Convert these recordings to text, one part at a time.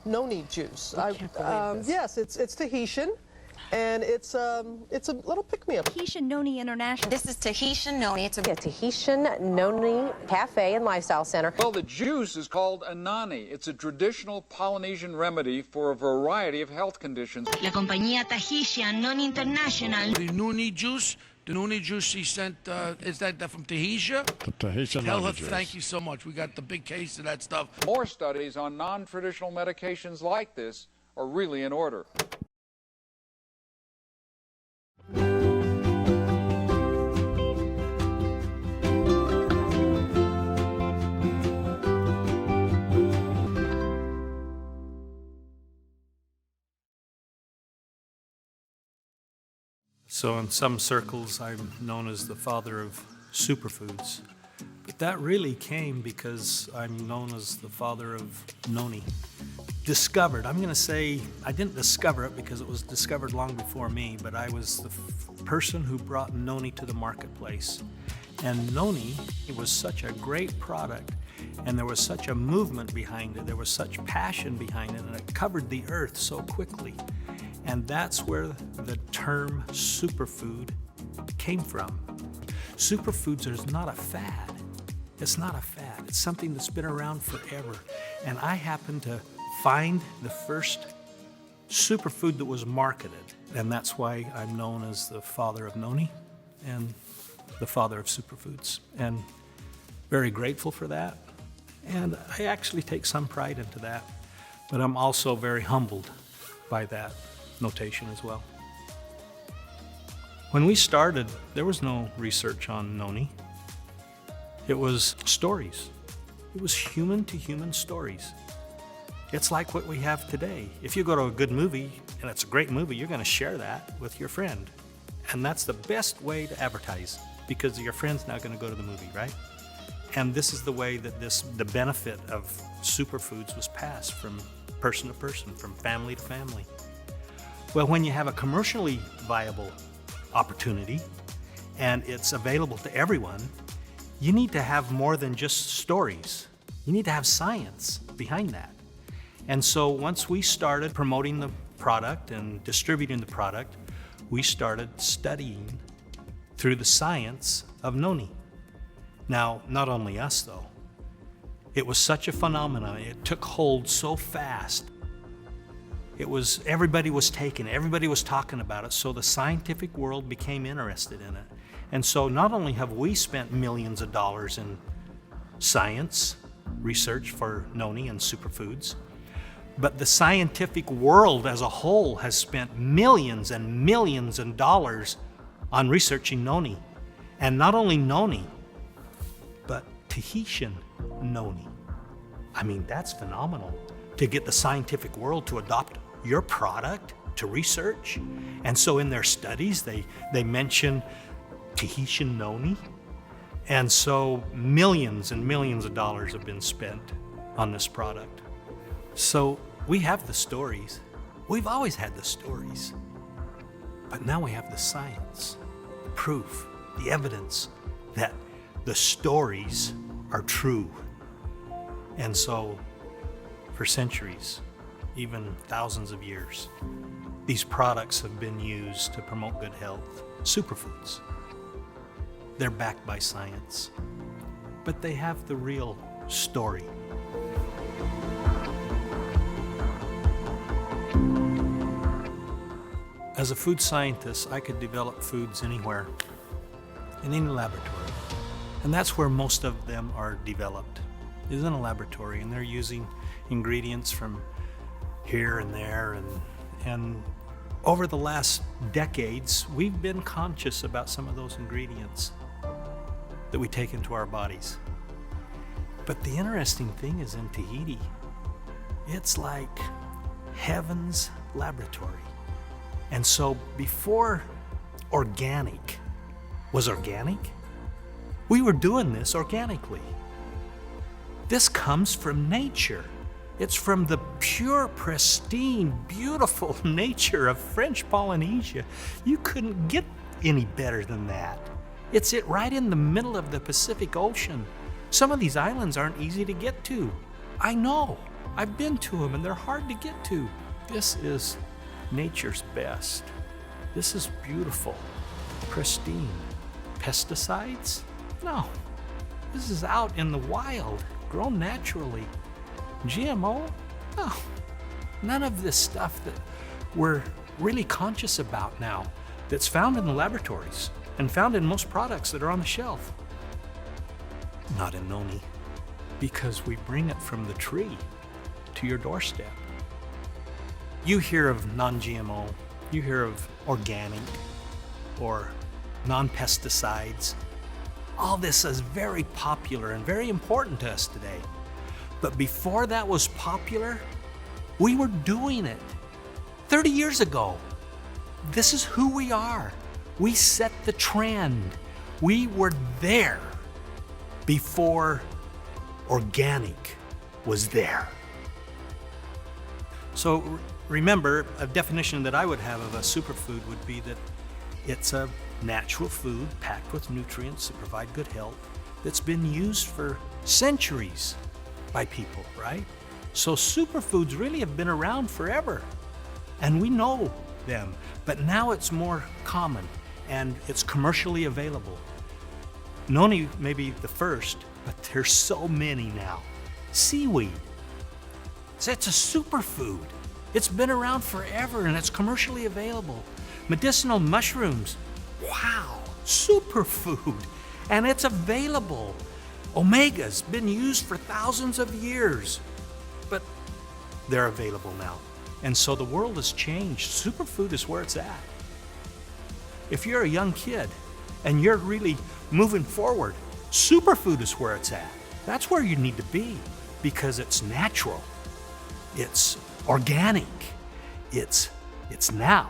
noni juice. I can't believe this. Yes, it's Tahitian, and it's a little pick-me-up. Tahitian Noni International. This is Tahitian Noni. It's a Tahitian Noni Cafe and Lifestyle Center. Well, the juice is called anani. It's a traditional Polynesian remedy for a variety of health conditions. La compañía Tahitian Noni International. The Noni juice he sent, is that from Tahiti? The Tahitian Tell her noni juice. thank you so much. We got the big case of that stuff. More studies on non-traditional medications like this are really in order. So in some circles, I'm known as the father of superfoods. But that really came because I'm known as the father of noni. Discovered, I'm gonna say, I didn't discover it because it was discovered long before me, but I was the person who brought noni to the marketplace. And noni, it was such a great product, and there was such a movement behind it, there was such passion behind it, and it covered the earth so quickly. And that's where the term superfood came from. Superfoods is not a fad. It's not a fad. It's something that's been around forever. And I happened to find the first superfood that was marketed. And that's why I'm known as the father of noni and the father of superfoods. And very grateful for that. And I actually take some pride into that. But I'm also very humbled by that notation as well. When we started, there was no research on noni. It was stories. It was human-to-human stories. It's like what we have today. If you go to a good movie, and it's a great movie, you're gonna share that with your friend. And that's the best way to advertise, because your friend's not gonna go to the movie, right? And this is the way that the benefit of superfoods was passed from person to person, from family to family. Well, when you have a commercially viable opportunity and it's available to everyone, you need to have more than just stories. You need to have science behind that. And so once we started promoting the product and distributing the product, we started studying through the science of noni. Now, not only us though, it was such a phenomenon, it took hold so fast. Everybody was taking it, everybody was talking about it, so the scientific world became interested in it. And so not only have we spent millions of dollars in science research for noni and superfoods, but the scientific world as a whole has spent millions and millions of dollars on researching noni. And not only noni, but Tahitian noni. I mean, that's phenomenal to get the scientific world to adopt your product to research. And so in their studies, they mention Tahitian noni. And so millions and millions of dollars have been spent on this product. So we have the stories. We've always had the stories. But now we have the science, the proof, the evidence that the stories are true. And so for centuries, even thousands of years, these products have been used to promote good health. Superfoods. They're backed by science, but they have the real story. As a food scientist, I could develop foods anywhere, in any laboratory. And that's where most of them are developed, is in a laboratory, and they're using ingredients from here and there. And over the last decades, we've been conscious about some of those ingredients that we take into our bodies. But the interesting thing is in Tahiti, it's like heaven's laboratory. And so before organic was organic, we were doing this organically. This comes from nature. It's from the pure, pristine, beautiful nature of French Polynesia. You couldn't get any better than that. It's right in the middle of the Pacific Ocean. Some of these islands aren't easy to get to. I know. I've been to them and they're hard to get to. This is nature's best. This is beautiful, pristine. Pesticides? No. This is out in the wild, grown naturally. GMO? No. None of this stuff that we're really conscious about now that's found in the laboratories and found in most products that are on the shelf. Not in Noni, because we bring it from the tree to your doorstep. You hear of non-GMO, you hear of organic or non-pesticides. All this is very popular and very important to us today. But before that was popular, we were doing it 30 years ago. This is who we are. We set the trend. We were there before organic was there. So remember, a definition that I would have of a superfood would be that it's a natural food packed with nutrients that provide good health that's been used for centuries by people, right? So superfoods really have been around forever, and we know them, but now it's more common and it's commercially available. Noni may be the first, but there's so many now. Seaweed. It's a superfood. It's been around forever and it's commercially available. Medicinal mushrooms. Wow, superfood. And it's available. Omega's been used for thousands of years, but they're available now. And so the world has changed. Superfood is where it's at. If you're a young kid and you're really moving forward, superfood is where it's at. That's where you need to be because it's natural. It's organic. It's now,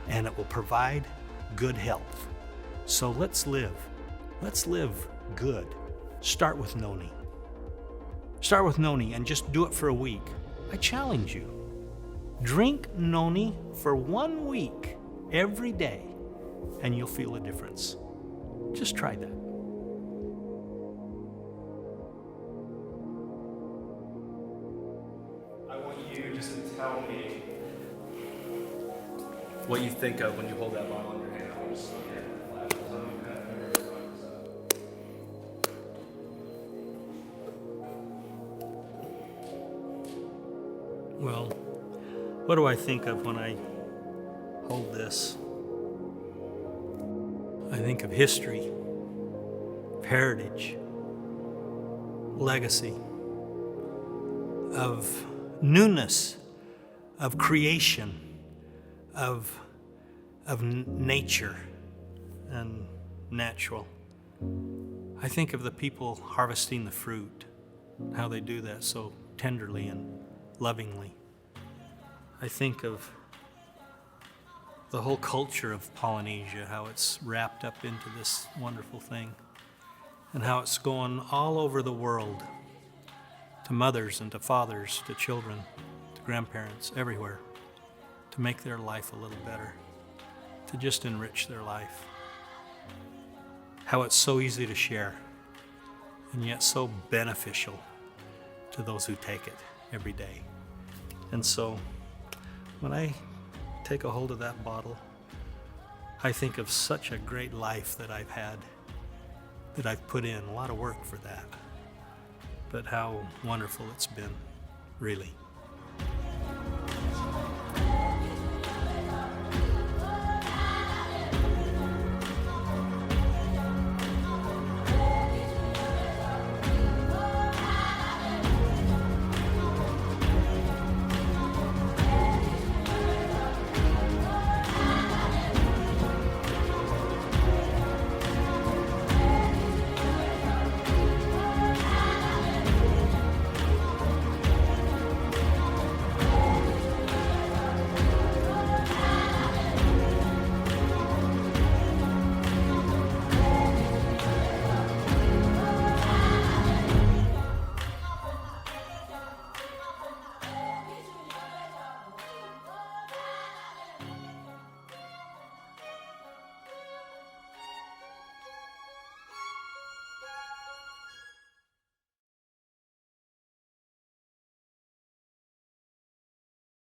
and it will provide good health. So let's live good. Start with Noni. Start with Noni and just do it for a week. I challenge you. Drink Noni for 1 week every day, and you'll feel a difference. Just try that. I want you just to tell me what you think of when you hold that bottle in your hand. I'm just looking at the flashes. Well, what do I think of when I hold this? I think of history, of heritage, legacy, of newness, of creation, of nature and natural. I think of the people harvesting the fruit, how they do that so tenderly and lovingly. I think of the whole culture of Polynesia, how it's wrapped up into this wonderful thing, and how it's going all over the world, to mothers and to fathers, to children, to grandparents, everywhere, to make their life a little better, to just enrich their life. How it's so easy to share, and yet so beneficial to those who take it every day. And so, when I take a hold of that bottle, I think of such a great life that I've had, that I've put in a lot of work for that, but how wonderful it's been, really.